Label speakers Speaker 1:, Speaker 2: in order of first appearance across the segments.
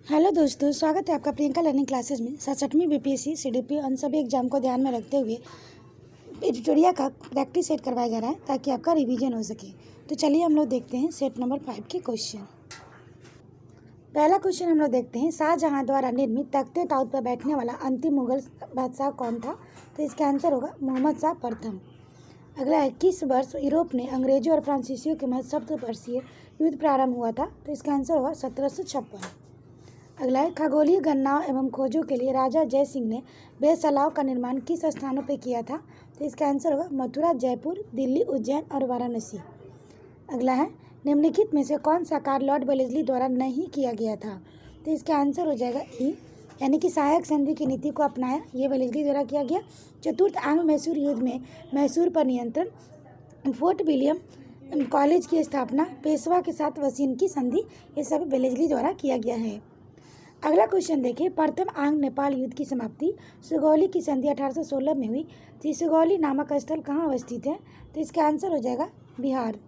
Speaker 1: Hello दोस्तों, स्वागत है आपका प्रियंका लर्निंग क्लासेस में। 67वीं बीपीएससी सीडीपी उन सभी एग्जाम को ध्यान में रखते हुए एडिटोरिया का प्रैक्टिस सेट करवाया जा रहा है ताकि आपका रिवीजन हो सके। तो चलिए हम लोग देखते हैं सेट नंबर 5 के क्वेश्चन। पहला क्वेश्चन हम लोग देखते हैं, शाहजहां द्वारा निर्मित तख्ते ताऊद पर बैठने वाला अंतिम मुगल बादशाह कौन था? तो इसका आंसर होगा मोहम्मद शाह प्रथम। अगला है, किस वर्ष यूरोप ने अंग्रेजों और फ्रांसीसियों के मध्य सप्तवर्षीय युद्ध प्रारंभ हुआ था? तो इसका आंसर होगा 1756। अगला है, खगोलीय गणनाओं एवं खोजों के लिए राजा जय सिंह ने वेधशालाओं का निर्माण किस स्थानों पर किया था? तो इसका आंसर होगा मथुरा, जयपुर, दिल्ली, उज्जैन और वाराणसी। अगला है, निम्नलिखित में से कौन सा कार्य लॉर्ड वेलेस्ली द्वारा नहीं किया गया था? तो इसका आंसर हो जाएगा ई, यानी कि सहायक संधि की नीति को अपनाया, ये वेलेस्ली द्वारा किया गया। चतुर्थ आंग्ल मैसूर युद्ध में मैसूर पर नियंत्रण, फोर्ट विलियम कॉलेज की स्थापना, पेशवा के साथ वसीन की संधि, ये सब वेलेस्ली द्वारा किया गया है। अगला क्वेश्चन देखिए, प्रथम आंग्ल नेपाल युद्ध की समाप्ति सुगौली की संधि 1816 में हुई थी। सुगौली नामक स्थल कहाँ अवस्थित है? तो इसका आंसर हो जाएगा बिहार।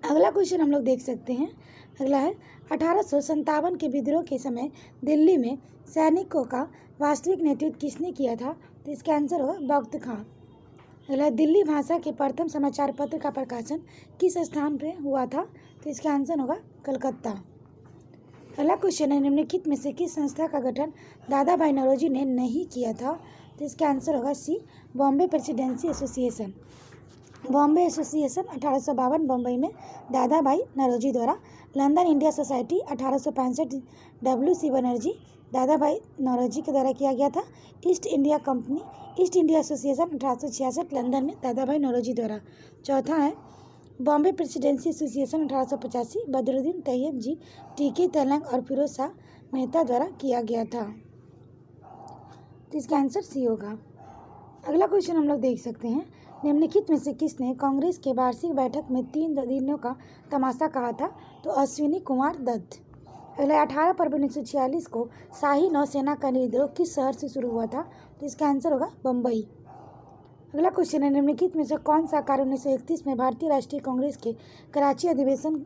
Speaker 1: अगला क्वेश्चन हम लोग देख सकते हैं। अगला है, 1857 के विद्रोह के समय दिल्ली में सैनिकों का वास्तविक नेतृत्व किसने किया था? तो इसका आंसर होगा बख्त खां। अगला, दिल्ली भाषा के प्रथम समाचार पत्र का प्रकाशन किस स्थान पर हुआ था? तो इसका आंसर होगा कलकत्ता। अगला क्वेश्चन है, निम्नलिखित में से किस संस्था का गठन दादा भाई नौरोजी ने नहीं किया था? तो इसका आंसर होगा C, Bombay presidency association. Bombay association 1852 Bambai में दादा भाई नौरोजी द्वारा। London India society 1865 W C. Banerjee Dadabhai Naoroji के द्वारा किया गया था। East India company East India association 1866 London में दादा भाई नौरोजी द्वारा। चौथा है, Bombay presidency association 1885 Badruddin Tyabji, T K Telang और फिरोज शाह मेहता द्वारा किया गया था। तो इसका आंसर सी होगा। अगला क्वेश्चन हम लोग देख सकते हैं, निम्नलिखित में से किसने कांग्रेस के वार्षिक बैठक में 3 दिनों का तमाशा कहा था? तो अश्विनी कुमार दत्त। अगला, 18 फरवरी 1946 को शाही नौसेना का विद्रोह किस शहर से शुरू हुआ था? तो इसका आंसर होगा बम्बई। अगला क्वेश्चन है, निम्नलिखित में से कौन सा कार्य 1931 में भारतीय राष्ट्रीय कांग्रेस के कराची अधिवेशन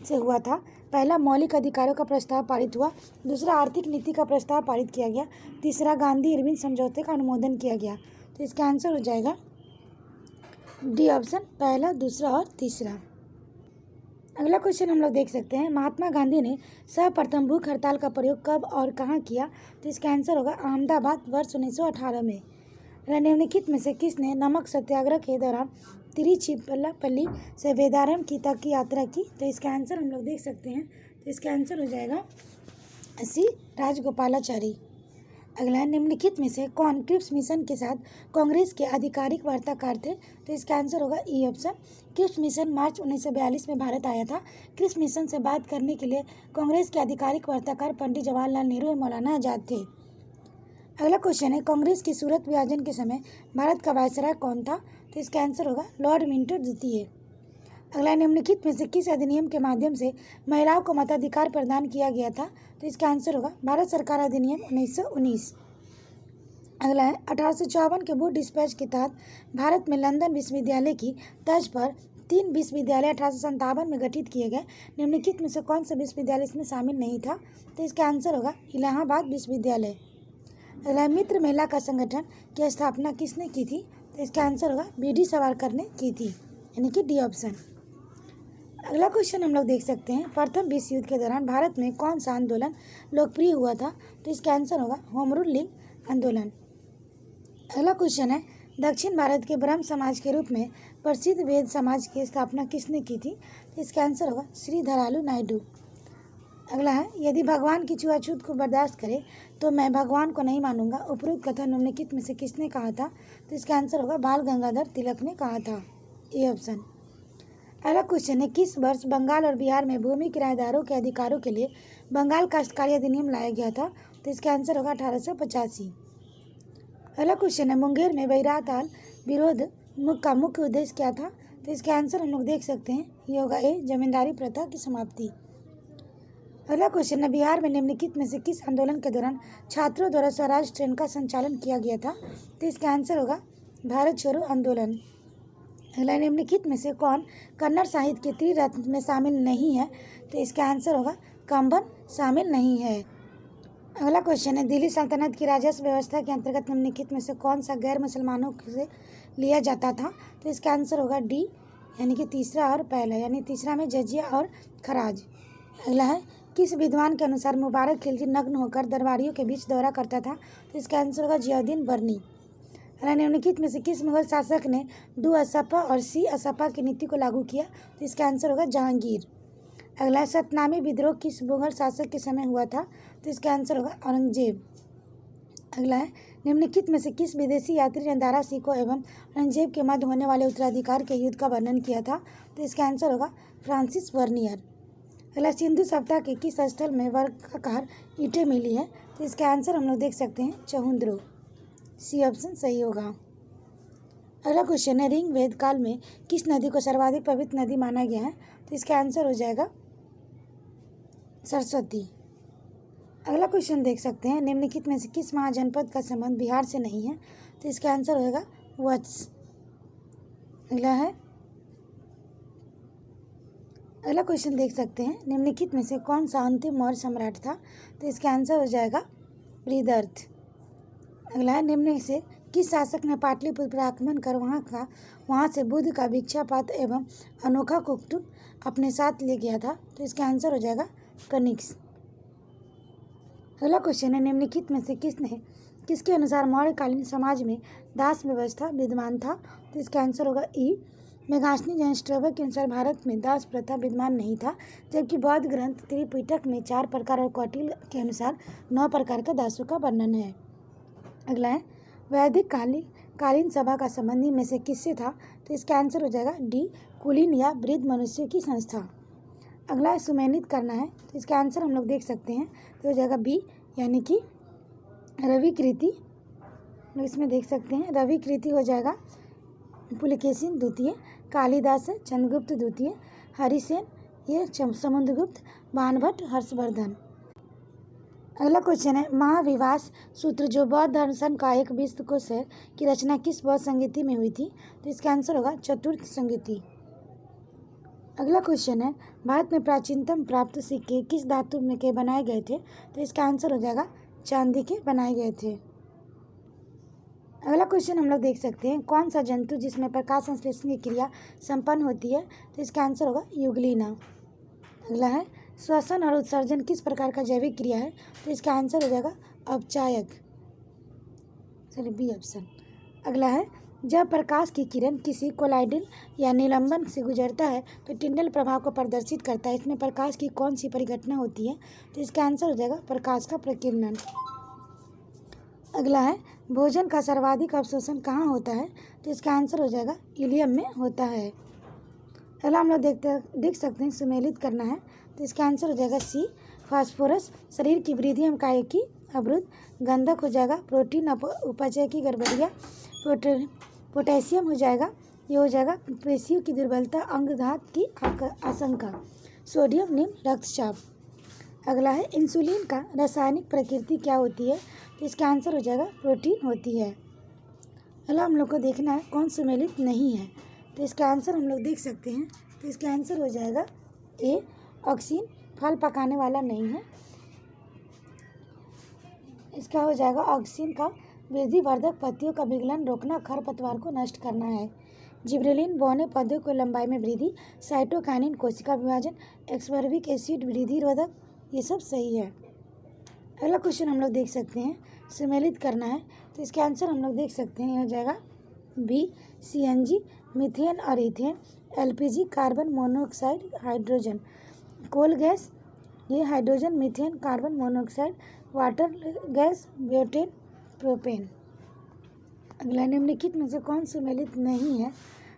Speaker 1: से हुआ था? पहला, मौलिक अधिकारों का प्रस्ताव पारित हुआ। दूसरा, आर्थिक नीति का प्रस्ताव पारित किया गया। तीसरा, गांधी इरविन समझौते का अनुमोदन किया गया। तो इसका आंसर हो जाएगा डी ऑप्शन, पहला, दूसरा और तीसरा। अगला क्वेश्चन हम लोग देख सकते हैं, महात्मा गांधी ने सर्वप्रथम भूख हड़ताल का प्रयोग कब और कहाँ किया? तो इसका आंसर होगा अहमदाबाद वर्ष 1918 में। निम्नलिखित में से किसने नमक सत्याग्रह के दौरान तिरुचिरापल्ली से वेदारण्यम की तक की यात्रा की? तो इसका आंसर हम लोग देख सकते हैं। तो इसका आंसर हो जाएगा सी, राजगोपालाचारी। अगला, निम्नलिखित में से कौन क्रिप्स मिशन के साथ कांग्रेस के आधिकारिक वार्ताकार थे? तो इसका आंसर होगा ई ऑप्शन, क्रिप्स मिशन मार्च 1942 में भारत आया था। क्रिप्स मिशन से बात करने के लिए कांग्रेस के आधिकारिक वार्ताकार पंडित जवाहरलाल नेहरू और मौलाना आजाद थे। अगला क्वेश्चन है, कांग्रेस की सूरत विभाजन के समय भारत का वायसराय कौन था? तो इसका आंसर होगा लॉर्ड मिंटो द्वितीय। अगला, निम्नलिखित में से किस अधिनियम के माध्यम से महिलाओं को मताधिकार प्रदान किया गया था? तो इसका आंसर होगा भारत सरकार अधिनियम 1919। अगला है, 1854 के वुड डिस्पैच के तहत भारत में लंदन विश्वविद्यालय की तर्ज पर 3 विश्वविद्यालय 1857 में गठित किए गए। निम्नलिखित में से कौन सा विश्वविद्यालय इसमें शामिल नहीं था? तो इसका आंसर होगा इलाहाबाद विश्वविद्यालय। अगला, मित्र महिला का संगठन की स्थापना किसने की थी? तो इसका आंसर होगा बी.डी. सावरकर ने की थी, यानी कि डी ऑप्शन। अगला क्वेश्चन हम लोग देख सकते हैं, प्रथम विश्व युद्ध के दौरान भारत में कौन सा आंदोलन लोकप्रिय हुआ था? तो इसका आंसर होगा होम रूल लीग आंदोलन। अगला क्वेश्चन है, दक्षिण भारत के ब्रह्म समाज के रूप में प्रसिद्ध वेद समाज की स्थापना किसने की थी? तो इसका आंसर होगा श्री धरालू नायडू। अगला है, यदि भगवान की छुआछूत को बर्दाश्त करे तो मैं भगवान को नहीं मानूंगा, उपरोक्त कथन निम्नलिखित में से किसने कहा था? तो इसका आंसर होगा बाल गंगाधर तिलक ने कहा था, ए ऑप्शन। अगला क्वेश्चन है, किस वर्ष बंगाल और बिहार में भूमि किराएदारों के अधिकारों के लिए बंगाल काश्तकारी अधिनियम लाया गया था? तो इसका आंसर होगा 1885। अगला क्वेश्चन है, मुंगेर में बैराताल विरोध का मुख्य उद्देश्य क्या था? तो इसका आंसर हम लोग देख सकते हैं, ये होगा ए, जमींदारी प्रथा की समाप्ति। अगला क्वेश्चन है, बिहार में निम्नलिखित में से किस आंदोलन के दौरान छात्रों द्वारा स्वराज ट्रेन का संचालन किया गया था? तो इसका आंसर होगा भारत छोड़ो आंदोलन। अगला, निम्नलिखित में से कौन कन्नड़ साहित्य के त्रिरत्न में शामिल नहीं है? तो इसका आंसर होगा कंबन शामिल नहीं है। अगला क्वेश्चन है, दिल्ली सल्तनत की राजस्व व्यवस्था के अंतर्गत निम्नलिखित में से कौन सा गैर मुसलमानों से लिया जाता था? तो इसका आंसर होगा डी, यानी कि तीसरा और पहला, यानी तीसरा में जजिया और खराज। अगला है, किस विद्वान के अनुसार मुबारक खिलजी नग्न होकर दरबारियों के बीच दौरा करता था? तो इसका आंसर होगा जियाउद्दीन बर्नी। अगला, निम्नलिखित में से किस मुगल शासक ने डू असफा और सी असफा की नीति को लागू किया? तो इसका आंसर होगा जहांगीर। अगला, सतनामी विद्रोह किस मुगल शासक के समय हुआ था? तो इसका आंसर होगा औरंगजेब। अगला है, निम्नलिखित में से किस विदेशी यात्री ने दारा सिकोह एवं औरंगजेब के मध्य होने वाले उत्तराधिकार के युद्ध का वर्णन किया था? तो इसका आंसर होगा फ्रांसिस वर्नियर। अगला, सिंधु सभ्यता के किस स्थल में वर्गाकार ईंटें मिली है? तो इसका आंसर हम लोग देख सकते हैं चहुंद्रो, सी ऑप्शन सही होगा। अगला क्वेश्चन है, ऋग्वेद काल में किस नदी को सर्वाधिक पवित्र नदी माना गया है? तो इसका आंसर हो जाएगा सरस्वती। अगला क्वेश्चन देख सकते हैं, निम्नलिखित में से किस महाजनपद का संबंध बिहार से नहीं है? तो इसका आंसर होगा वत्स। अगला क्वेश्चन देख सकते हैं, निम्नलिखित में से कौन सा अंतिम मौर्य सम्राट था? तो इसका आंसर हो जाएगा बृहदर्थ। अगला है, निम्न में से किस शासक ने पाटलिपुत्र पर आक्रमण कर वहाँ से बुद्ध का भिक्षापात्र एवं अनोखा कुटुम्ब अपने साथ ले गया था? तो इसका आंसर हो जाएगा कनिष्क। अगला क्वेश्चन है, निम्नलिखित में से किसके अनुसार मौर्यकालीन समाज में दास व्यवस्था विद्यमान था? तो इसका आंसर होगा ई, मेगास्थनी जैन स्ट्रैबो के अनुसार भारत में दास प्रथा विद्यमान नहीं था, जबकि बौद्ध ग्रंथ त्रिपिटक में 4 प्रकार और कौटिल्य के अनुसार 9 प्रकार का दासों का वर्णन है। अगला है, वैदिक कालीन सभा का संबंधी में से किससे था? तो इसका आंसर हो जाएगा डी, कुलीन या वृद्ध मनुष्य की संस्था। अगला है, सुमेलित करना है, तो इसका आंसर हम लोग देख सकते हैं, तो हो जाएगा बी, यानी कि रविकृति। इसमें देख सकते हैं रविकृति हो जाएगा पुलकेशिन द्वितीय, कालिदास चंद्रगुप्त द्वितीय, हरिसेन ये समुद्रगुप्त, बाणभट्ट हर्षवर्धन। अगला क्वेश्चन है, महाविवास सूत्र जो बौद्ध दर्शन का एक विश्वकोश है की रचना किस बौद्ध संगीति में हुई थी? तो इसका आंसर होगा चतुर्थ संगीति। अगला क्वेश्चन है, भारत में प्राचीनतम प्राप्त सिक्के किस धातु में के बनाए गए थे? तो इसका आंसर हो जाएगा चांदी के बनाए गए थे। अगला क्वेश्चन हम लोग देख सकते हैं, कौन सा जंतु जिसमें प्रकाश संश्लेषण की क्रिया संपन्न होती है? तो इसका आंसर होगा यूग्लिना। अगला है, श्वसन और उत्सर्जन किस प्रकार का जैविक क्रिया है? तो इसका आंसर हो जाएगा अपचायक, चलिए बी ऑप्शन। अगला है, जब प्रकाश की किरण किसी कोलाइडल या निलंबन से गुजरता है तो टिंडल प्रभाव को प्रदर्शित करता है, इसमें प्रकाश की कौन सी परिघटना होती है? तो इसका आंसर हो जाएगा प्रकाश का प्रकीर्णन। अगला है, भोजन का सर्वाधिक अवशोषण कहाँ होता है? तो इसका आंसर हो जाएगा इलियम में होता है। अगला हम लोग देख सकते हैं, सुमेलित करना है, तो इसका आंसर हो जाएगा सी, फास्फोरस शरीर की वृद्धि एवं कार्य की अवरुद्ध, गंधक हो जाएगा प्रोटीन उपचय की गड़बड़ियाँ, पोटेशियम हो जाएगा, ये हो जाएगा पेशियों की दुर्बलता, अंगघात की आशंका, सोडियम निम्न रक्तचाप। अगला है, इंसुलिन का रासायनिक प्रकृति क्या होती है? तो इसका आंसर हो जाएगा प्रोटीन होती है। अगला हम लोग को देखना है कौन सुमेलित नहीं है, तो इसका आंसर हम लोग देख सकते हैं, तो इसका आंसर हो जाएगा ए, ऑक्सीन फल पकाने वाला नहीं है, इसका हो जाएगा ऑक्सीन का वृद्धि वर्धक पत्तियों का विगलन रोकना, खरपतवार को नष्ट करना है। जिब्रेलिन बौने पौधों को लंबाई में वृद्धि, साइटोकाइनिन कोशिका विभाजन, एक्सबर्बिक एसिड वृद्धि रोधक, ये सब सही है। अगला क्वेश्चन हम लोग देख सकते हैं, सम्मिलित करना है, तो इसके आंसर हम लोग देख सकते हैं, ये हो जाएगा बी, सीएनजी मीथेन और ethane, LPG carbon monoxide hydrogen, coal gas ये hydrogen methane carbon monoxide, water gas butane propane. अगला, निम्नलिखित में से कौन सम्मिलित नहीं है?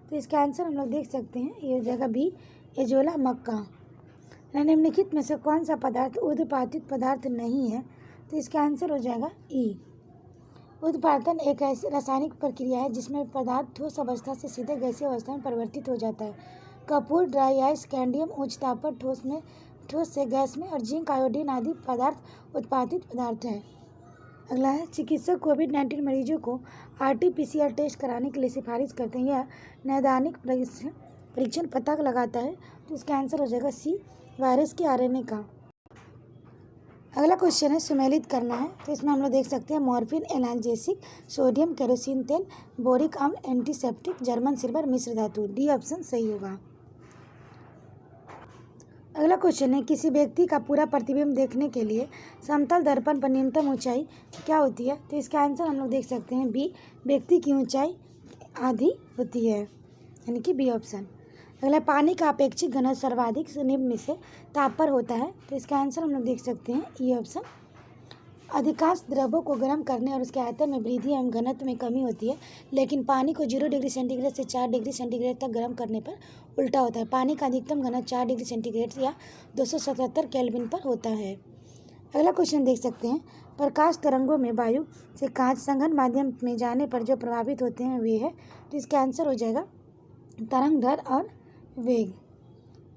Speaker 1: तो इसका आंसर हम लोग देख सकते हैं, ये हो जाएगा बी, एजोला मक्का। निम्नलिखित में से कौन सा पदार्थ उत्पादित पदार्थ नहीं है? तो इसका आंसर हो जाएगा ई, उत्पादन एक ऐसी रासायनिक प्रक्रिया है जिसमें पदार्थ ठोस अवस्था से सीधे गैसीय अवस्था में परिवर्तित हो जाता है। कपूर, ड्राई आइस, कैंडियम उच्च ताप पर ठोस से गैस में, और जिंक आयोडीन आदि पदार्थ उत्पादित पदार्थ हैं। अगला है, चिकित्सक कोविड-19 मरीजों को RT-PCR टेस्ट कराने के लिए सिफारिश करते हैं, यह नैदानिक परीक्षण पता लगाता है, तो इसका आंसर हो जाएगा सी, वायरस के RNA का। अगला क्वेश्चन है सुमेलित करना है, तो इसमें हम लोग देख सकते हैं मॉर्फिन, एनाल्जेसिक, सोडियम, केरोसिन तेल, बोरिक अम्ल, एंटीसेप्टिक, जर्मन सिल्वर, मिश्र धातु। डी ऑप्शन सही होगा। अगला क्वेश्चन है किसी व्यक्ति का पूरा प्रतिबिंब देखने के लिए समतल दर्पण पर न्यूनतम ऊंचाई क्या होती है? तो इसका आंसर हम लोग देख सकते हैं बी, व्यक्ति की ऊंचाई आधी होती है, यानी कि बी ऑप्शन। अगला पानी का अपेक्षित घनत्व सर्वाधिक निम्न में से ताप पर होता है, तो इसका आंसर हम लोग देख सकते हैं ई ऑप्शन। अधिकांश द्रवों को गर्म करने और उसके आयतन में वृद्धि एवं घनत्व में कमी होती है, लेकिन पानी को 0 डिग्री सेंटीग्रेड से 4 डिग्री सेंटीग्रेड तक गर्म करने पर उल्टा होता है। पानी का अधिकतम घनत्व 4 डिग्री सेंटीग्रेड या 277 केल्विन पर होता है। अगला क्वेश्चन देख सकते हैं प्रकाश तरंगों में वायु से कांच संघन माध्यम में जाने पर जो प्रभावित होते हैं वे है, तो इसका आंसर हो जाएगा तरंग दर और वेग।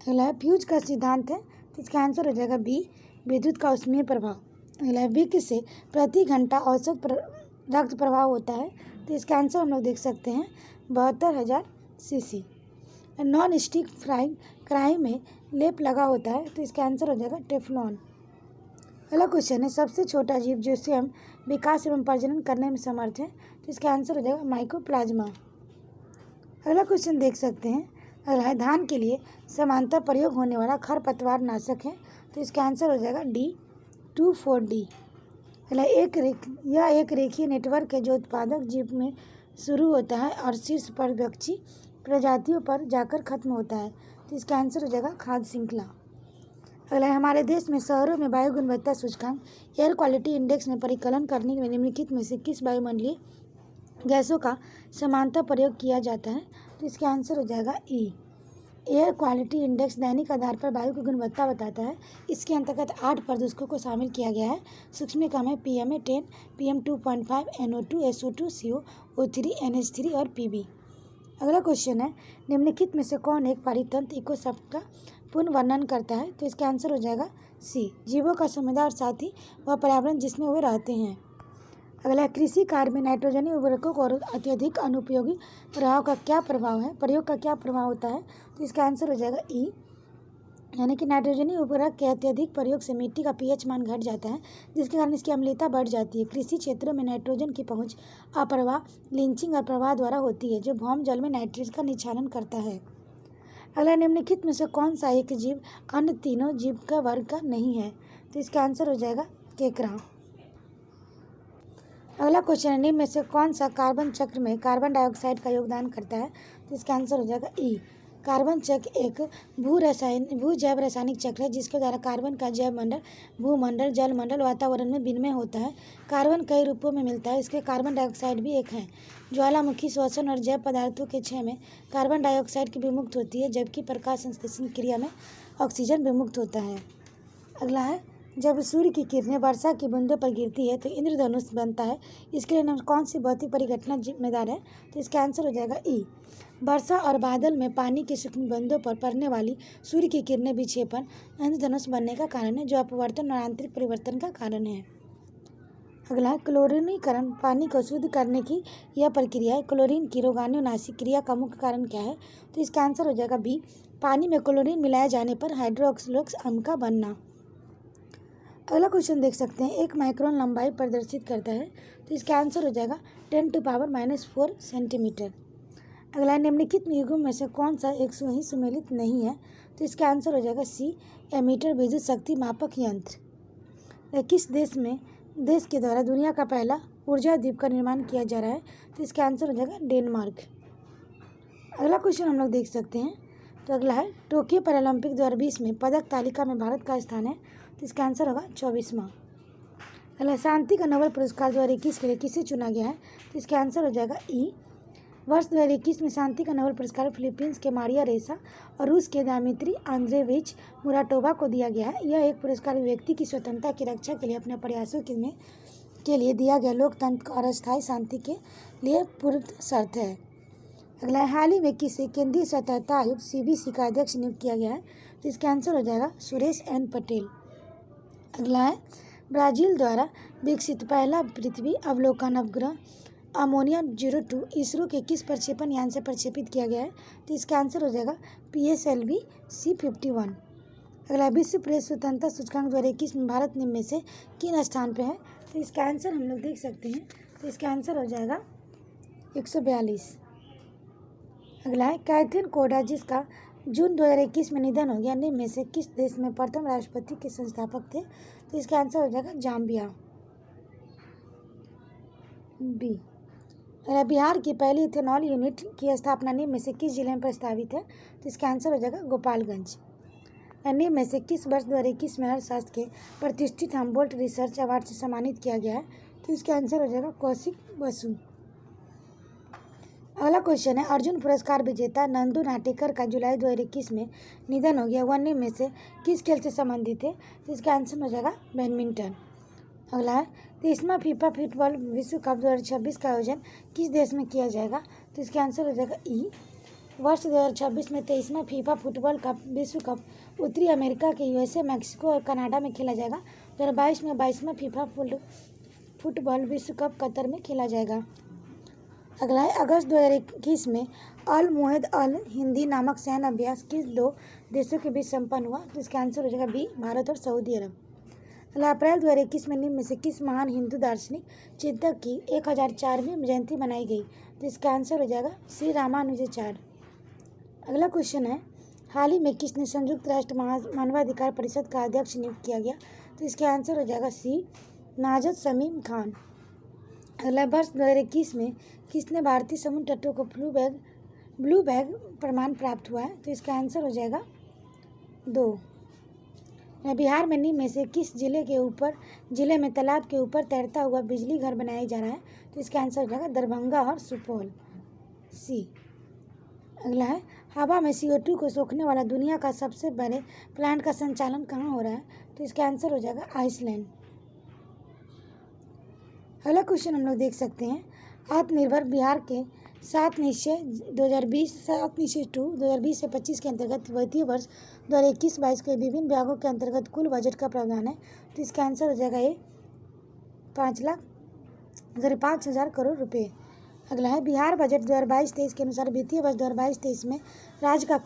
Speaker 1: अगला फ्यूज का सिद्धांत है, तो इसका आंसर हो जाएगा बी, विद्युत का ऊष्मीय प्रभाव। अगला विक से प्रति घंटा औसत रक्त प्रवाह होता है, तो इसका आंसर हम लोग देख सकते हैं 72,000 सीसी। नॉन स्टिक फ्राइंग कढ़ाई में लेप लगा होता है, तो इसका आंसर हो जाएगा टेफ्लॉन। अगला क्वेश्चन है सबसे छोटा जीव जो स्वयं विकास एवं प्रजनन करने में समर्थ है, तो इसका आंसर हो जाएगा माइकोप्लाज्मा। अगला क्वेश्चन देख सकते हैं अगला है धान के लिए समांतर प्रयोग होने वाला खरपतवार नाशक है, तो इसका आंसर हो जाएगा डी 2,4-D। अगला एक रेखीय नेटवर्क है जो उत्पादक जीव में शुरू होता है और शीर्ष परभक्षी प्रजातियों पर जाकर खत्म होता है, तो इसका आंसर हो जाएगा खाद्य श्रृंखला। अगला है हमारे देश में शहरों में वायु गुणवत्ता सूचकांक एयर क्वालिटी इंडेक्स में परिकलन करने में निम्नलिखित में से किस वायुमंडलीय गैसों का समांतर प्रयोग किया जाता है, तो इसका आंसर हो जाएगा ई। एयर क्वालिटी इंडेक्स दैनिक आधार पर वायु की गुणवत्ता बताता है। इसके अंतर्गत 8 प्रदूषकों को शामिल किया गया है। सूक्ष्म है PM10, PM2.5, NO2, SO2, CO, O3, NH3 और PB। अगला क्वेश्चन है निम्नलिखित में से कौन एक पारितंत्र इकोसिस्टम का पुनः वर्णन करता है, तो इसका आंसर हो जाएगा सी, जीवों का समुदाय और साथ ही वह पर्यावरण जिसमें वे रहते हैं। अगला कृषि कार्य में नाइट्रोजनी उर्वरकों और अत्यधिक अनुपयोगी प्रयोग का क्या प्रभाव होता है, तो इसका आंसर हो जाएगा ई, यानी कि नाइट्रोजनी उर्वरक के अत्यधिक प्रयोग से मिट्टी का पीएच मान घट जाता है, जिसके कारण इसकी अम्लता बढ़ जाती है। कृषि क्षेत्रों में नाइट्रोजन की पहुंच अप्रवाह, लिंचिंग और प्रवाह द्वारा होती है, जो भौम जल में नाइट्रेट का निक्षालन करता है। अगला निम्नलिखित में से कौन सा एक जीव अन्य तीनों जीव का वर्ग का नहीं है, तो इसका आंसर हो जाएगा केकड़ा। अगला क्वेश्चन है निम्न में से कौन सा कार्बन चक्र में कार्बन डाइऑक्साइड का योगदान करता है, तो इसका आंसर हो जाएगा ई। कार्बन चक्र एक भू जैव रासायनिक चक्र है जिसके द्वारा कार्बन का जैवमंडल, भूमंडल, जलमंडल, वातावरण में विनिमय होता है। कार्बन कई रूपों में मिलता है, इसके कार्बन डाइऑक्साइड भी एक है। ज्वालामुखी श्वसन और जैव पदार्थों के क्षय में कार्बन डाइऑक्साइड की विमुक्त होती है, जबकि प्रकाश संश्लेषण क्रिया में ऑक्सीजन विमुक्त होता है। अगला है जब सूर्य की किरणें वर्षा की बूंदों पर गिरती है तो इंद्रधनुष बनता है, इसके लिए कौन सी भौतिक परिघटना जिम्मेदार है, तो इसका आंसर हो जाएगा ई। वर्षा और बादल में पानी की सूक्ष्म बूंदों पर पड़ने वाली सूर्य की किरणें विक्षेपण इंद्रधनुष बनने का कारण है, जो अपवर्तन और आंतरिक परिवर्तन का कारण है। अगला क्लोरीनीकरण पानी को शुद्ध करने की यह प्रक्रिया है। क्लोरीन की रोगाणुनाशी क्रिया का मुख्य कारण क्या है, तो इसका आंसर हो जाएगा बी, पानी में क्लोरीन मिलाए जाने पर हाइड्रोक्सिलोक्स अम्ल का बनना। अगला क्वेश्चन देख सकते हैं 1 माइक्रोन लंबाई प्रदर्शित करता है, तो इसका आंसर हो जाएगा 10⁻⁴ सेंटीमीटर। अगला निम्नलिखित युग्म में से कौन सा एक ही सुमेलित नहीं है, तो इसका आंसर हो जाएगा सी, एमीटर विद्युत शक्ति मापक यंत्र। किस देश के द्वारा दुनिया का पहला ऊर्जा द्वीप का निर्माण किया जा रहा है, तो इसका आंसर हो जाएगा डेनमार्क। अगला क्वेश्चन हम लोग देख सकते हैं, तो अगला है टोक्यो पैरालंपिक 2020 में पदक तालिका में भारत का स्थान है, तो इसका आंसर होगा 24वां। अगला शांति का नोबेल पुरस्कार 2021 के लिए किसे चुना गया है, तो इसका आंसर हो जाएगा ई। वर्ष 2021 में शांति का नोबेल पुरस्कार फिलीपींस के मारिया रेसा और रूस के दमित्री आंद्रेविच मुराटोवा को दिया गया है। यह एक पुरस्कार व्यक्ति की स्वतंत्रता की रक्षा के लिए अपने प्रयासों के लिए दिया गया लोकतंत्र और अस्थायी शांति के लिए पूर्व शर्त है। अगला हाल ही में किसे केंद्रीय सतर्कता आयोग CBC का अध्यक्ष नियुक्त किया गया है, तो इसका आंसर हो जाएगा सुरेश N पटेल। अगला है ब्राज़ील द्वारा विकसित पहला पृथ्वी अवलोकन उपग्रह अमोनिया 02 इसरो के किस प्रक्षेपण यान से प्रक्षेपित किया गया है, तो इसका आंसर हो जाएगा PSLV C-51। अगला, विश्व प्रेस स्वतंत्रता सूचकांक 2021 में भारत निम्न में से किन स्थान पे है? तो इसका आंसर हम लोग देख सकते हैं। तो इसका आंसर हो जाएगा 142। अगला है, कैथरीन कोडा जिसका जून 2021 में निधन हो गया, निम्न में से किस देश में प्रथम राष्ट्रपति के संस्थापक थे? तो इसका आंसर हो जाएगा जाम्बिया, बी। अगला, बिहार की पहली इथेनॉल यूनिट की स्थापना निम्न में से किस जिले में प्रस्तावित है? तो इसका आंसर हो जाएगा गोपालगंज। निम्न में से किस वर्ष 2021 में अर्थशास्त्र के प्रतिष्ठित हम्बोल्ट रिसर्च अवार्ड से सम्मानित किया गया है? तो इसका आंसर हो जाएगा कौशिक बसु। अगला क्वेश्चन है, अर्जुन पुरस्कार विजेता नंदू नाटेकर का जुलाई 2021 में निधन हो गया, वह निम्न में से किस खेल से संबंधित है? तो इसका आंसर हो जाएगा बैडमिंटन। अगला है, 23वां फीफा फुटबॉल विश्व कप 2026 का आयोजन किस देश में किया जाएगा? तो इसका आंसर हो जाएगा ई। वर्ष 2026 में 23वां फीफा फुटबॉल कप विश्व कप उत्तरी अमेरिका के यूएसए, मैक्सिको और कनाडा में खेला जाएगा। 2022 में 22वां फीफा फुटबॉल विश्व कप कतर में खेला जाएगा। अगला है, अगस्त 2021 में अल मुहद अल हिंदी नामक सैन्य अभ्यास किस दो देशों के बीच संपन्न हुआ? तो इसका आंसर हो जाएगा बी, भारत और सऊदी अरब। अगला, अप्रैल 2021 में निम्न में से किस महान हिंदू दार्शनिक चिंतक की 1004वीं जयंती मनाई गई? तो इसका आंसर हो जाएगा श्री रामानुजाचार्य। अगला क्वेश्चन है, हाल ही में किसने संयुक्त राष्ट्र मानवाधिकार परिषद का अध्यक्ष नियुक्त किया गया? तो इसका आंसर हो जाएगा सी, नाजत शमीम खान। अगला, वर्ष 2021 में किसने भारतीय समुद्र तटों को ब्लू बैग प्रमाण प्राप्त हुआ है? तो इसका आंसर हो जाएगा 2। बिहार में निम्न में से किस जिले में तालाब के ऊपर तैरता हुआ बिजली घर बनाया जा रहा है? तो इसका आंसर हो जाएगा दरभंगा और सुपौल, सी। अगला है, हवा में CO2 को सोखने वाला दुनिया का सबसे बड़े प्लांट का संचालन कहाँ हो रहा है? तो इसका आंसर हो जाएगा आइसलैंड। अगला क्वेश्चन हम लोग देख सकते हैं, आत्मनिर्भर बिहार के 7 निश्चय 2020 से 25 के अंतर्गत वित्तीय वर्ष 2021-22 के विभिन्न विभागों के अंतर्गत कुल बजट का प्रावधान है। तो इसका आंसर हो जाएगा ये 5,000 करोड़ रुपये। अगला है, बिहार बजट 2022-23 के अनुसार वित्तीय वर्ष 2022-23 में राज्य का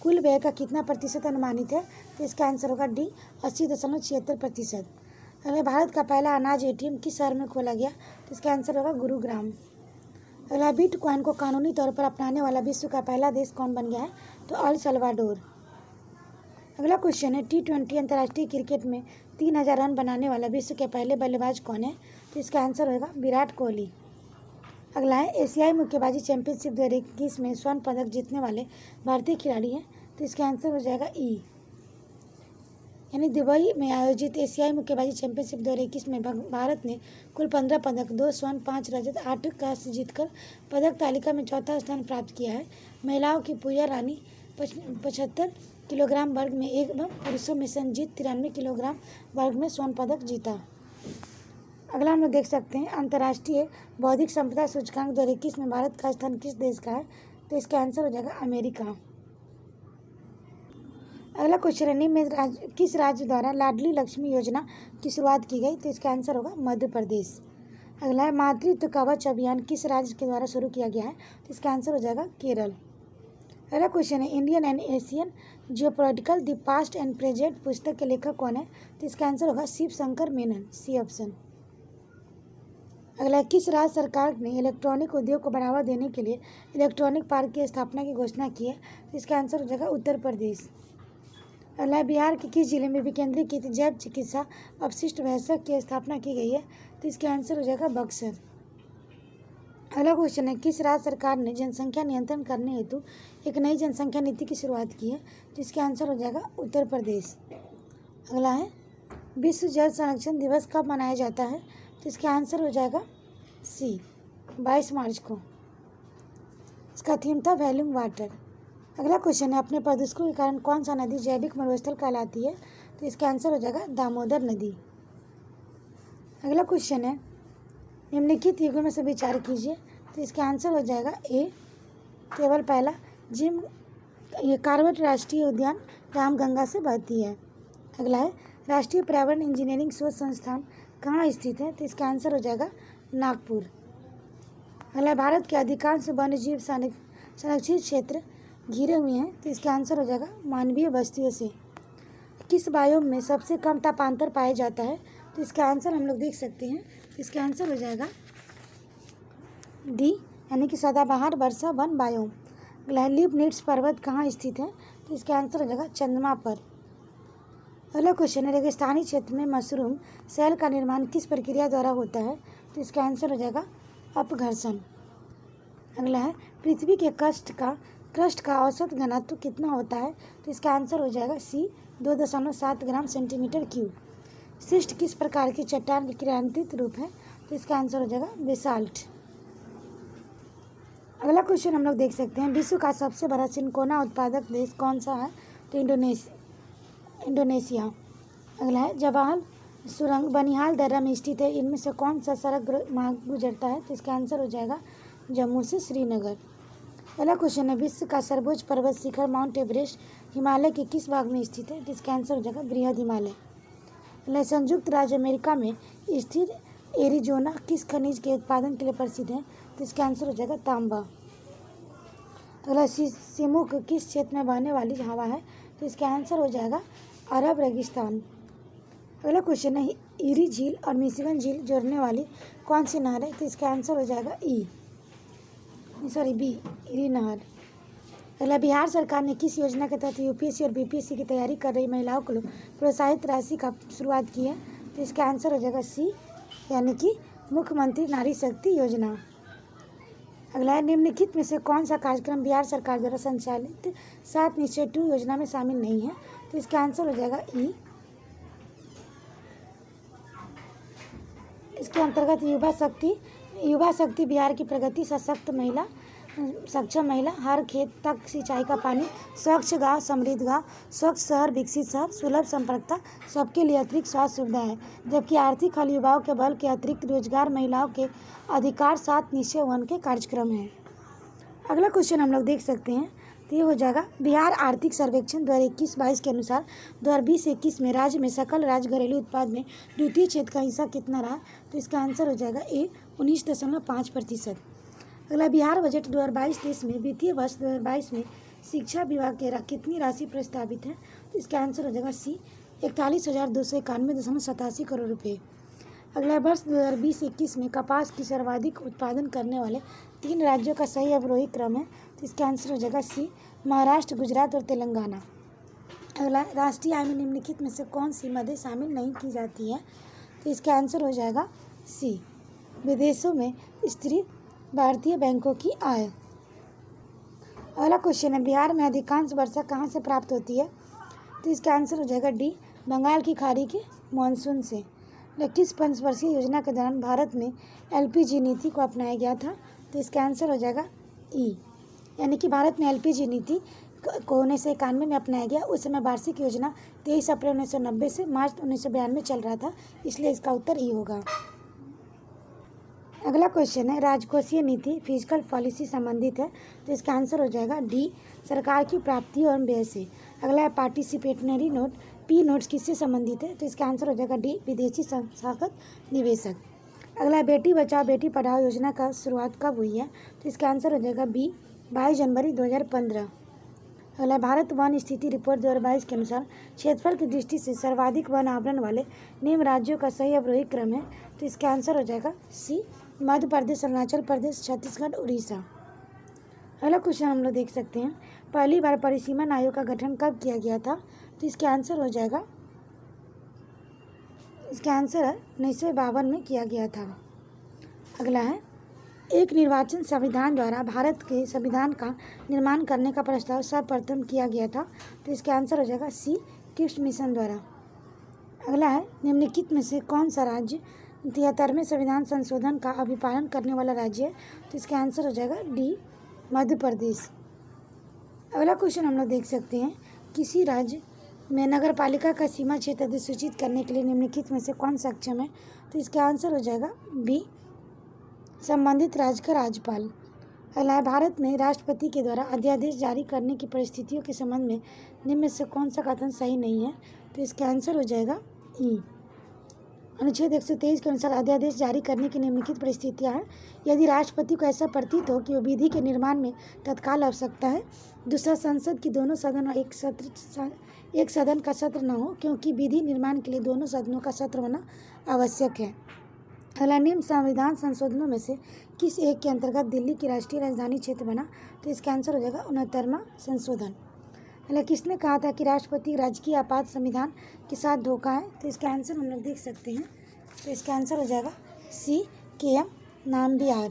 Speaker 1: कुल व्यय का कितना प्रतिशत अनुमानित है? तो इसका आंसर होगा डी, 80.76%। अगला, भारत का पहला अनाज ATM किस शहर में खोला गया? तो इसका आंसर होगा गुरुग्राम। अगला, बिटकॉइन को कानूनी तौर पर अपनाने वाला विश्व का पहला देश कौन बन गया है? तो अल सल्वाडोर। अगला क्वेश्चन है, T20 अंतर्राष्ट्रीय क्रिकेट में 3000 रन बनाने वाला विश्व के पहले बल्लेबाज कौन है? तो इसका आंसर होगा विराट कोहली। अगला है, एशियाई मुक्केबाजी चैंपियनशिप 2021 में स्वर्ण पदक जीतने वाले भारतीय खिलाड़ी हैं। तो इसका आंसर हो जाएगा ई, यानी दुबई में आयोजित एशियाई मुक्केबाजी चैंपियनशिप 2021 में भारत ने कुल 15 पदक, 2 स्वर्ण, 5 रजत, 8 कांस्य जीतकर पदक तालिका में चौथा स्थान प्राप्त किया है। महिलाओं की पूजा रानी 75 किलोग्राम वर्ग में एवं पुरुषों में संजीत 93 किलोग्राम वर्ग में स्वर्ण पदक जीता। अगला हम लोग देख सकते हैं, अंतर्राष्ट्रीय बौद्धिक संपदा सूचकांक 2021 में भारत का स्थान किस देश का है? तो इसका आंसर हो जाएगा अमेरिका। अगला क्वेश्चन है, निम्न में किस राज्य द्वारा लाडली लक्ष्मी योजना की शुरुआत की गई? तो इसका आंसर होगा मध्य प्रदेश। अगला है, मातृत्व कवच अभियान किस राज्य के द्वारा शुरू किया गया है? तो इसका आंसर हो जाएगा केरल। अगला क्वेश्चन है, Indian and Asian geopolitical the past and present पुस्तक के लेखक कौन है? तो इसका आंसर होगा शिव शंकर मेनन, सी ऑप्शन। अगला, किस राज्य सरकार ने इलेक्ट्रॉनिक उद्योग को बढ़ावा देने के लिए इलेक्ट्रॉनिक पार्क की स्थापना की घोषणा की है? तो इसका आंसर हो जाएगा उत्तर प्रदेश। अगला, बिहार के किस जिले में विकेंद्रीकृत जैव चिकित्सा अपशिष्ट वयस्क की स्थापना की गई है? तो इसका आंसर हो जाएगा बक्सर। अगला क्वेश्चन है, किस राज्य सरकार ने जनसंख्या नियंत्रण करने हेतु एक नई जनसंख्या नीति की शुरुआत की है? तो इसका आंसर हो जाएगा उत्तर प्रदेश। अगला है, विश्व जल संरक्षण दिवस कब मनाया जाता है? तो इसका आंसर हो जाएगा सी, 22 मार्च को। इसका थीम था वैल्यूम वाटर। अगला क्वेश्चन है, अपने प्रदूषकों के कारण कौन सा नदी जैविक मरुस्थल कहलाती है? तो इसका आंसर हो जाएगा दामोदर नदी। अगला क्वेश्चन है, निम्नलिखित युगों में से विचार कीजिए। तो इसका आंसर हो जाएगा ए, केवल पहला। ये कार्बेट राष्ट्रीय उद्यान रामगंगा से बहती है। अगला है, राष्ट्रीय पर्यावरण इंजीनियरिंग शोध संस्थान कहाँ स्थित है? तो इसका आंसर हो जाएगा नागपुर। अगला, भारत के अधिकांश वन्यजीव संरक्षित क्षेत्र घिरे हुए हैं, तो इसका आंसर हो जाएगा मानवीय बस्तियों से। किस बायोम में सबसे कम तापांतर पाया जाता है, तो इसका आंसर हम लोग देख सकते हैं। तो इसका आंसर हो जाएगा डी, यानी कि सदाबहार वर्षा वन बायोम। लिबनिट्ज पर्वत कहाँ स्थित है, तो इसका आंसर हो जाएगा चंद्रमा पर। अगला क्वेश्चन है, रेगिस्तानी क्षेत्र में मशरूम सेल का निर्माण किस प्रक्रिया द्वारा होता है, तो इसका आंसर हो जाएगा अपघर्षण। अगला है, पृथ्वी के क्रस्ट का औसत घनत्व कितना होता है, तो इसका आंसर हो जाएगा सी, 2.7 ग्राम सेंटीमीटर क्यूब। शिस्ट किस प्रकार की चट्टान का क्रियान्वित रूप है, तो इसका आंसर हो जाएगा बेसाल्ट। अगला क्वेश्चन हम लोग देख सकते हैं, विश्व का सबसे बड़ा सिनकोना उत्पादक देश कौन सा है, तो इंडोनेशिया। अगला है, जवाहर सुरंग बनिहाल दर्रा में स्थित है, इनमें से कौन सा सड़क मार्ग गुजरता है, तो इसका आंसर हो जाएगा जम्मू से श्रीनगर। अगला क्वेश्चन है, विश्व का सर्वोच्च पर्वत शिखर माउंट एवरेस्ट हिमालय के किस भाग में स्थित है, तो इसका आंसर हो जाएगा बृहद हिमालय। अगला, संयुक्त राज्य अमेरिका में स्थित एरिजोना किस खनिज के उत्पादन के लिए प्रसिद्ध है, तो इसका आंसर हो जाएगा तांबा। अगला, सिमुक किस क्षेत्र में बहने वाली हवा है, तो इसका आंसर हो जाएगा अरब रेगिस्तान। अगला क्वेश्चन है, इरी झील और मिशिगन झील जोड़ने वाली कौन सी नहर है, तो इसका आंसर हो जाएगा बी, इरी नहर। अगला, बिहार सरकार ने किस योजना के तहत यूपीएससी और बीपीएससी की तैयारी कर रही महिलाओं को प्रोत्साहित राशि का शुरुआत की है, तो इसका आंसर हो जाएगा सी, यानी कि मुख्यमंत्री नारी शक्ति योजना। अगला है, निम्नलिखित में से कौन सा कार्यक्रम बिहार सरकार द्वारा संचालित 7 निश्चय 2 योजना में शामिल नहीं है, तो इसका आंसर हो जाएगा ई। इसके अंतर्गत युवा शक्ति बिहार की प्रगति, सक्षम महिला, हर खेत तक सिंचाई का पानी, स्वच्छ गांव समृद्ध गांव, स्वच्छ शहर विकसित शहर, सुलभ संपर्कता, सबके लिए अतिरिक्त स्वास्थ्य सुविधाएं, जबकि आर्थिक हल युवाओं के बल के अतिरिक्त रोजगार, महिलाओं के अधिकार, 7 निश्चय 1 के कार्यक्रम हैं। अगला क्वेश्चन हम लोग देख सकते हैं, तो ये हो जाएगा, बिहार आर्थिक सर्वेक्षण 2021-22 के अनुसार 2020-21 में राज्य में सकल राज्य घरेलू उत्पाद में द्वितीय क्षेत्र का हिस्सा कितना रहा, तो इसका आंसर हो जाएगा ए, 19.5%। अगला, बिहार बजट 2022-23 में वित्तीय वर्ष 2022 में शिक्षा विभाग के कितनी राशि प्रस्तावित है, तो इसका आंसर हो जाएगा सी, 41,291.87 करोड़ रुपये। अगला, वर्ष 2020-21 में कपास की सर्वाधिक उत्पादन करने वाले 3 राज्यों का सही अवरोही क्रम है, तो इसका आंसर हो जाएगा सी, महाराष्ट्र, गुजरात और तेलंगाना। अगला, राष्ट्रीय आय में निम्नलिखित में से कौन सी मदें शामिल नहीं की जाती है, तो इसका आंसर हो जाएगा सी, विदेशों में स्थित भारतीय बैंकों की आय। अगला क्वेश्चन है, बिहार में अधिकांश वर्षा कहाँ से प्राप्त होती है, तो इसका आंसर हो जाएगा डी, बंगाल की खाड़ी के मानसून से। किस पंचवर्षीय योजना के दौरान भारत में एलपीजी नीति को अपनाया गया था, तो इसका आंसर हो जाएगा ई, यानी कि भारत में एलपीजी नीति को 1991 में अपनाया गया। उस समय वार्षिक योजना 23 अप्रैल 1990 से मार्च 1992 चल रहा था, इसलिए इसका उत्तर ई होगा। अगला क्वेश्चन है, राजकोषीय नीति फिजिकल पॉलिसी संबंधित है, तो इसका आंसर हो जाएगा डी, सरकार की प्राप्तियों और व्यय से। अगला है, पार्टिसिपेटरी नोट पी नोट्स किससे संबंधित है, तो इसका आंसर हो जाएगा डी, विदेशी संस्थागत निवेशक। अगला है, बेटी बचाओ बेटी पढ़ाओ योजना का शुरुआत कब हुई है, तो इसका आंसर हो जाएगा बी, 22 जनवरी 2015। अगला, भारत वन स्थिति रिपोर्ट 2022 के अनुसार क्षेत्रफल की दृष्टि से सर्वाधिक वन आवरण वाले निम्न राज्यों का सही अवरोही क्रम है, तो इसका आंसर हो जाएगा सी, मध्य प्रदेश, अरुणाचल प्रदेश, छत्तीसगढ़, उड़ीसा। अगला क्वेश्चन हम लोग देख सकते हैं, पहली बार परिसीमन आयोग का गठन कब किया गया था, तो इसका आंसर हो जाएगा, इसका आंसर है 1952 में किया गया था। अगला है, एक निर्वाचन संविधान द्वारा भारत के संविधान का निर्माण करने का प्रस्ताव सर्वप्रथम किया गया था, तो इसका आंसर हो जाएगा सी, क्रिप्स मिशन द्वारा। अगला है, निम्नलिखित में से कौन सा राज्य 73वें संविधान संशोधन का अभिपालन करने वाला राज्य है, तो इसका आंसर हो जाएगा डी, मध्य प्रदेश। अगला क्वेश्चन हम लोग देख सकते हैं, किसी राज्य में नगर पालिका का सीमा क्षेत्र अधिसूचित करने के लिए निम्नलिखित में से कौन सक्षम है, तो इसका आंसर हो जाएगा बी, संबंधित राज्य का राज्यपाल। अगला है, भारत में राष्ट्रपति के द्वारा अध्यादेश जारी करने की परिस्थितियों के संबंध में निम्न में से कौन सा कथन सही नहीं है, तो इसका आंसर हो जाएगा ई। अनुच्छेद 123 के अनुसार अध्यादेश जारी करने की निम्नलिखित परिस्थितियाँ हैं। यदि राष्ट्रपति को ऐसा प्रतीत हो कि वो विधि के निर्माण में तत्काल आवश्यकता है। दूसरा, संसद की दोनों सदन और एक सदन का सत्र न हो, क्योंकि विधि निर्माण के लिए दोनों सदनों का सत्र होना आवश्यक है। अगला, निम्न संविधान संशोधनों में से किस एक के अंतर्गत दिल्ली की राष्ट्रीय राजधानी क्षेत्र बना? तो इसका आंसर हो जाएगा 69वां संशोधन। अगला, किसने कहा था कि राष्ट्रपति राजकीय आपात संविधान के साथ धोखा है? तो इसका आंसर हम लोग देख सकते हैं। तो इसका आंसर हो जाएगा CKM नामबियार।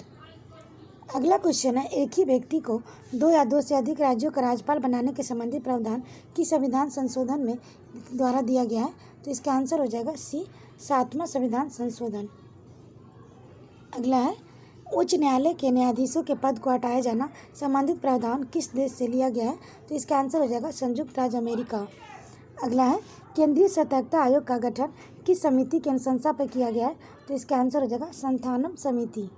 Speaker 1: अगला क्वेश्चन है, एक ही व्यक्ति को 2 या 2 से अधिक राज्यों का राज्यपाल बनाने के संबंधित प्रावधान किस संविधान संशोधन में द्वारा दिया गया है? तो इसका आंसर हो जाएगा 7वां संविधान संशोधन। अगला है, उच्च न्यायालय के न्यायाधीशों के पद को हटाया जाना संबंधित प्रावधान किस देश से लिया गया है? तो इसका आंसर हो जाएगा संयुक्त राज्य अमेरिका। अगला है, केंद्रीय सतर्कता आयोग का गठन किस समिति की अनुशंसा पर किया गया है? तो इसका आंसर हो जाएगा संथानम समिति।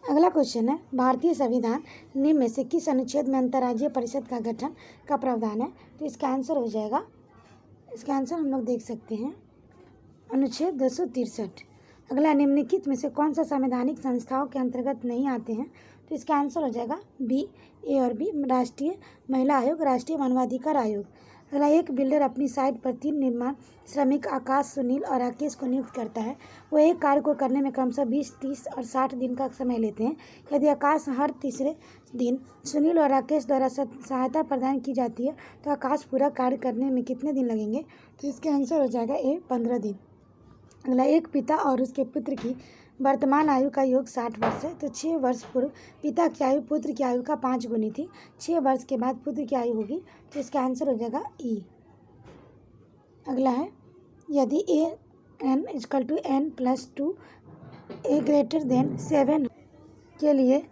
Speaker 1: अगला क्वेश्चन है, भारतीय संविधान निम्न में से किस अनुच्छेद में अंतर्राज्यीय परिषद का गठन का प्रावधान है? तो इसका आंसर हो जाएगा, इसका आंसर हम लोग देख सकते हैं अनुच्छेद 263। अगला, निम्नलिखित में से कौन सा संवैधानिक संस्थाओं के अंतर्गत नहीं आते हैं? तो इसका आंसर हो जाएगा B, A और B, राष्ट्रीय महिला आयोग, राष्ट्रीय मानवाधिकार आयोग। अगला, एक बिल्डर अपनी साइट पर 3 निर्माण श्रमिक आकाश, सुनील और राकेश को नियुक्त करता है। वो एक कार्य को करने में क्रमशः 20, 30 और 60 दिन का समय लेते हैं। यदि आकाश हर तीसरे दिन सुनील और राकेश द्वारा सहायता प्रदान की जाती है तो आकाश पूरा कार्य करने में कितने दिन लगेंगे? तो इसका आंसर हो जाएगा A, 15 दिन। अगला, एक पिता और उसके पुत्र की वर्तमान आयु का योग 60 वर्ष है। तो 6 वर्ष पूर्व पिता की आयु पुत्र की आयु का 5 गुनी थी। 6 वर्ष के बाद पुत्र की आयु होगी। तो इसका आंसर हो जाएगा E। अगला है, यदि AN = N+2 A > 7 के लिए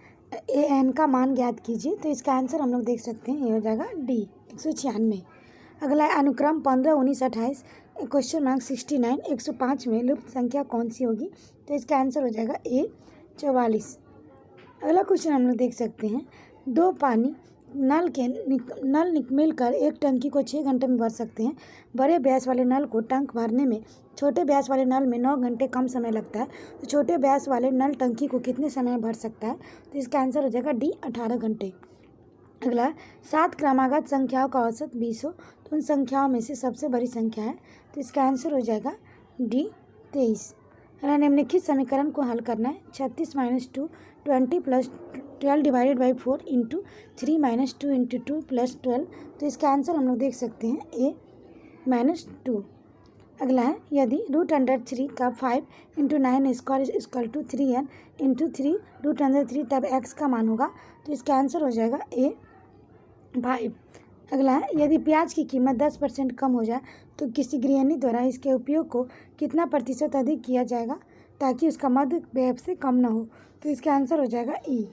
Speaker 1: AN का मान ज्ञात कीजिए। तो इसका आंसर हम लोग देख सकते हैं, ये हो जाएगा D, 196। अगला, अनुक्रम 15, 19, 28 (69) 105 में लुप्त संख्या कौन सी होगी? तो इसका आंसर हो जाएगा A, 44। अगला क्वेश्चन हम लोग देख सकते हैं, 2 पानी नल मिलकर एक टंकी को 6 घंटे में भर सकते हैं। बड़े व्यास वाले नल को टंक भरने में छोटे व्यास वाले नल में 9 घंटे कम समय लगता है। तो छोटे व्यास वाले नल टंकी को कितने समय में भर सकता है? तो इसका आंसर हो जाएगा D, 18 घंटे। अगला, 7 क्रमागत संख्याओं का औसत 20 हो तो उन संख्याओं में से सबसे बड़ी संख्या है। तो इसका आंसर हो जाएगा D, 23। अगला, निम्नलिखित समीकरण को हल करना है। 36 - 2 20 + 12 / 4 × 3 - 2 × 2 + 12। तो इसका आंसर हम लोग देख सकते हैं A, -2। अगला है, यदि √3 का 5 × 9² = 3n × 3 √3 तब x का मान होगा। तो इसका आंसर हो जाएगा A, 5। अगला है, यदि प्याज की कीमत 10% कम हो जाए तो किसी गृहिणी द्वारा इसके उपयोग को कितना प्रतिशत अधिक किया जाएगा ताकि उसका मद व्यय से कम न हो? तो इसका आंसर हो जाएगा E।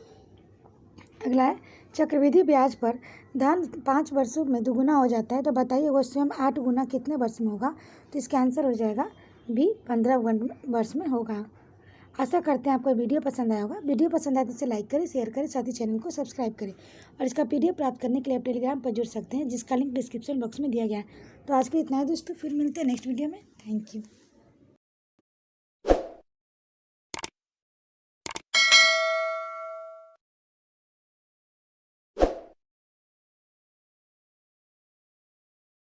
Speaker 1: अगला है, चक्रवृद्धि ब्याज पर धन 5 वर्षों में दुगुना हो जाता है तो बताइए वो स्वयं 8 गुना कितने वर्ष में होगा? तो इसका आंसर हो जाएगा B, 15 वर्ष में होगा। आशा करते हैं आपको वीडियो पसंद आया होगा। वीडियो पसंद आए तो इसे लाइक करें, शेयर करें, साथ ही चैनल को सब्सक्राइब करें। और इसका PDF प्राप्त करने के लिए आप टेलीग्राम पर जुड़ सकते हैं, जिसका लिंक डिस्क्रिप्शन बॉक्स में दिया गया है। तो आज के लिए इतना है दोस्तों, फिर मिलते हैं नेक्स्ट वीडियो में। Thank you.